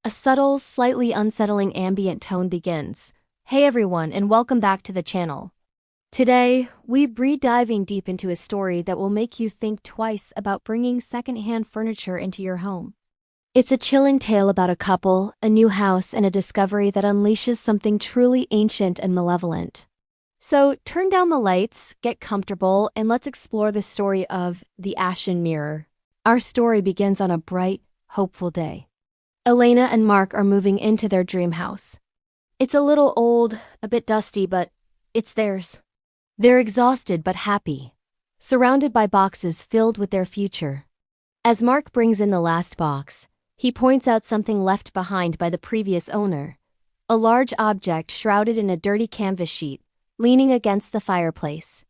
A subtle, slightly unsettling ambient tone begins. Hey everyone, and welcome back to the channel. Today, we're diving deep into a story that will make you think twice about bringing secondhand furniture into your home. It's a chilling tale about a couple, a new house, and a discovery that unleashes something truly ancient and malevolent. So, turn down the lights, get comfortable, and let's explore the story of the Ashen Mirror. Our story begins on a bright, hopeful day. Elena and Mark are moving into their dream house. It's a little old, a bit dusty, but it's theirs. They're exhausted but happy, surrounded by boxes filled with their future. As Mark brings in the last box, he points out something left behind by the previous owner, a large object shrouded in a dirty canvas sheet, leaning against the fireplace.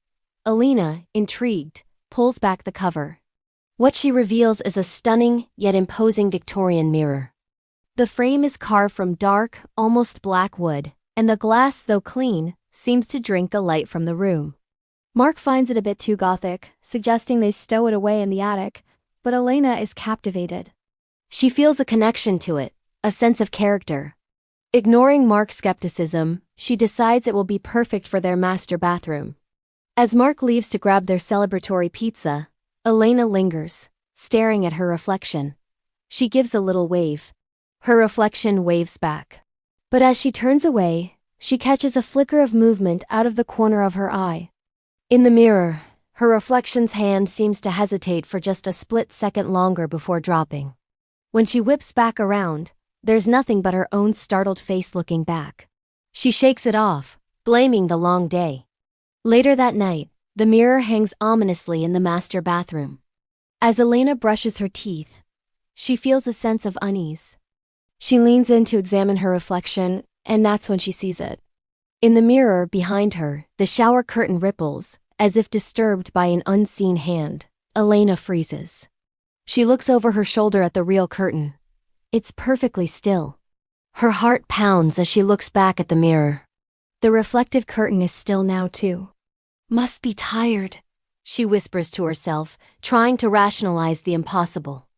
Elena, intrigued, pulls back the cover. What she reveals is a stunning yet imposing Victorian mirror. The frame is carved from dark, almost black wood, and the glass, though clean, seems to drink the light from the room. Mark finds it a bit too gothic, suggesting they stow it away in the attic, but Elena is captivated. She feels a connection to it, a sense of character. Ignoring Mark's skepticism, she decides it will be perfect for their master bathroom. As Mark leaves to grab their celebratory pizza, Elena lingers, staring at her reflection. She gives a little wave. Her reflection waves back. But as she turns away, she catches a flicker of movement out of the corner of her eye. In the mirror, her reflection's hand seems to hesitate for just a split second longer before dropping. When she whips back around, there's nothing but her own startled face looking back. She shakes it off, blaming the long day. Later that night, the mirror hangs ominously in the master bathroom. As Elena brushes her teeth, she feels a sense of unease. She leans in to examine her reflection, and that's when she sees it. In the mirror behind her, the shower curtain ripples, as if disturbed by an unseen hand. Elena freezes. She looks over her shoulder at the real curtain. It's perfectly still. Her heart pounds as she looks back at the mirror. The reflective curtain is still now too. Must be tired, she whispers to herself, trying to rationalize the impossible.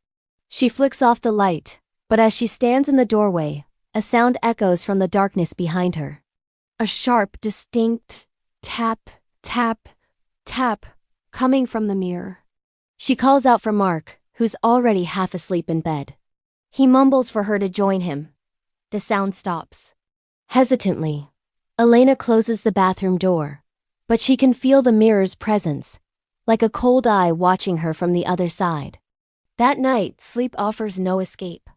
She flicks off the light, but as she stands in the doorway, a sound echoes from the darkness behind her. A sharp, distinct tap, tap, tap, coming from the mirror. She calls out for Mark, who's already half asleep in bed. He mumbles for her to join him. The sound stops. Hesitantly, Elena closes the bathroom door, but she can feel the mirror's presence, like a cold eye watching her from the other side. That night, sleep offers no escape.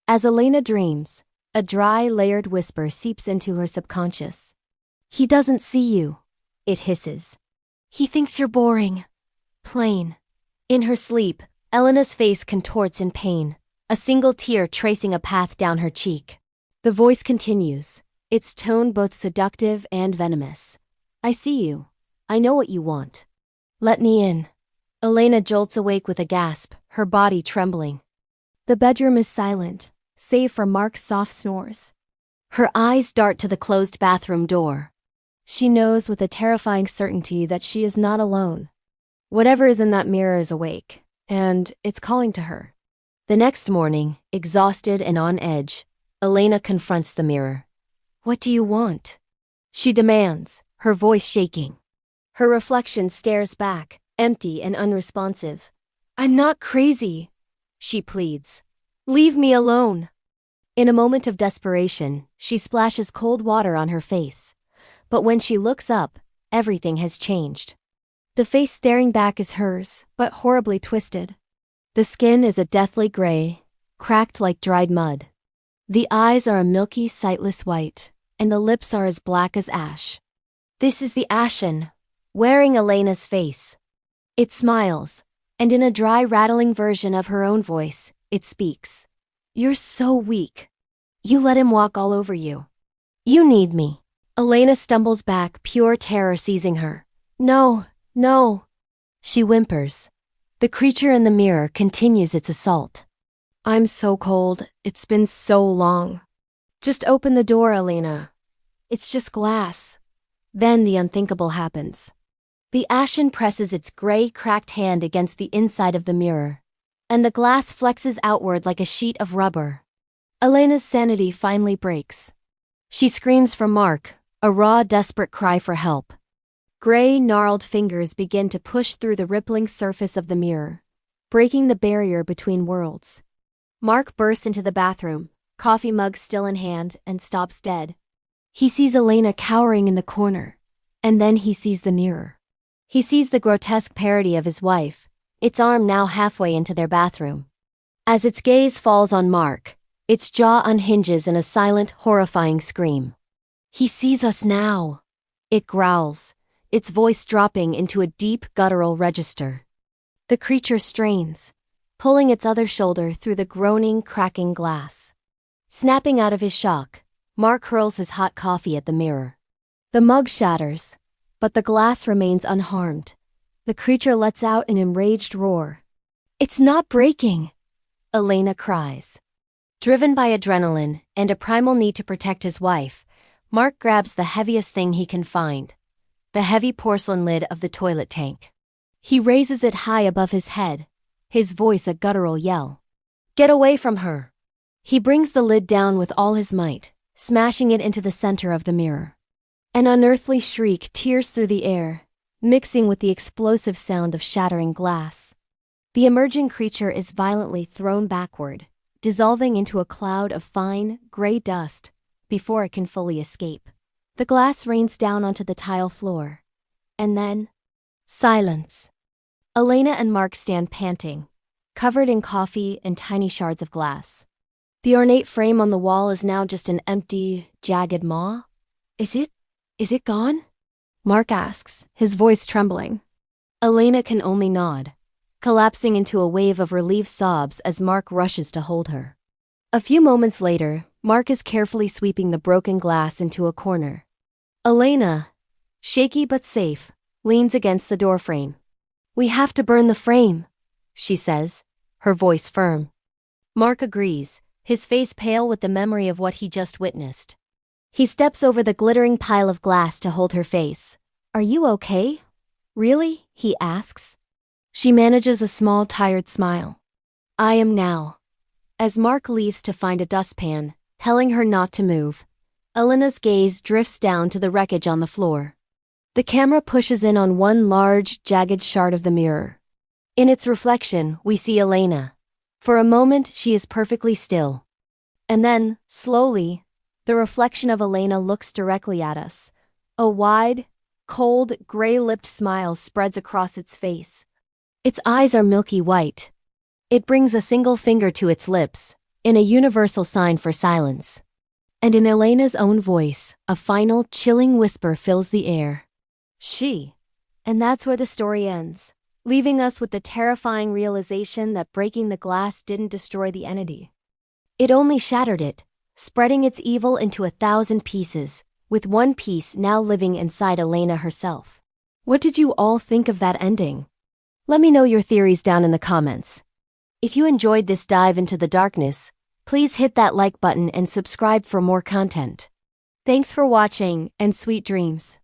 As Elena dreams, a dry, layered whisper seeps into her subconscious. He doesn't see you, it hisses. He thinks you're boring. Plain. In her sleep, Elena's face contorts in pain, a single tear tracing a path down her cheek. The voice continues, its tone both seductive and venomous. I see you. I know what you want. Let me in. Elena jolts awake with a gasp, her body trembling. The bedroom is silent, save for Mark's soft snores. Her eyes dart to the closed bathroom door. She knows with a terrifying certainty that she is not alone. Whatever is in that mirror is awake, and it's calling to her. The next morning, exhausted and on edge, Elena confronts the mirror. What do you want? She demands, her voice shaking. Her reflection stares back, empty and unresponsive. I'm not crazy, she pleads. Leave me alone. In a moment of desperation, she splashes cold water on her face. But when she looks up, everything has changed. The face staring back is hers, but horribly twisted. The skin is a deathly gray, cracked like dried mud. The eyes are a milky, sightless white, and the lips are as black as ash. This is the Ashen, wearing Elena's face. It smiles, and in a dry, rattling version of her own voice, it speaks. You're so weak. You let him walk all over you. You need me. Elena stumbles back, pure terror seizing her. No, no. She whimpers. The creature in the mirror continues its assault. I'm so cold. It's been so long. Just open the door, Elena. It's just glass. Then the unthinkable happens. The Ashen presses its gray, cracked hand against the inside of the mirror, and the glass flexes outward like a sheet of rubber. Elena's sanity finally breaks. She screams for Mark, a raw, desperate cry for help. Gray, gnarled fingers begin to push through the rippling surface of the mirror, breaking the barrier between worlds. Mark bursts into the bathroom, coffee mug still in hand, and stops dead. He sees Elena cowering in the corner, and then he sees the mirror. He sees the grotesque parody of his wife, its arm now halfway into their bathroom. As its gaze falls on Mark, its jaw unhinges in a silent, horrifying scream. "He sees us now," it growls, its voice dropping into a deep, guttural register. The creature strains, pulling its other shoulder through the groaning, cracking glass. Snapping out of his shock, Mark hurls his hot coffee at the mirror. The mug shatters, but the glass remains unharmed. The creature lets out an enraged roar. "It's not breaking!" Elena cries. Driven by adrenaline and a primal need to protect his wife, Mark grabs the heaviest thing he can find, the heavy porcelain lid of the toilet tank. He raises it high above his head, his voice a guttural yell. "Get away from her!" He brings the lid down with all his might, smashing it into the center of the mirror. An unearthly shriek tears through the air, mixing with the explosive sound of shattering glass. The emerging creature is violently thrown backward, dissolving into a cloud of fine, gray dust before it can fully escape. The glass rains down onto the tile floor. And then, silence. Elena and Mark stand panting, covered in coffee and tiny shards of glass. The ornate frame on the wall is now just an empty, jagged maw. Is it gone?" Mark asks, his voice trembling. Elena can only nod, collapsing into a wave of relieved sobs as Mark rushes to hold her. A few moments later, Mark is carefully sweeping the broken glass into a corner. Elena, shaky but safe, leans against the doorframe. "We have to burn the frame," she says, her voice firm. Mark agrees, his face pale with the memory of what he just witnessed. He steps over the glittering pile of glass to hold her face. "Are you okay? Really?" he asks. She manages a small, tired smile. "I am now." As Mark leaves to find a dustpan, telling her not to move, Elena's gaze drifts down to the wreckage on the floor. The camera pushes in on one large, jagged shard of the mirror. In its reflection, we see Elena. For a moment, she is perfectly still. And then, slowly, the reflection of Elena looks directly at us. A wide, cold, gray-lipped smile spreads across its face. Its eyes are milky white. It brings a single finger to its lips, in a universal sign for silence. And in Elena's own voice, a final, chilling whisper fills the air. "She." And that's where the story ends, leaving us with the terrifying realization that breaking the glass didn't destroy the entity. It only shattered it, spreading its evil into 1,000 pieces, with one piece now living inside Elena herself. What did you all think of that ending? Let me know your theories down in the comments. If you enjoyed this dive into the darkness, please hit that like button and subscribe for more content. Thanks for watching, and sweet dreams.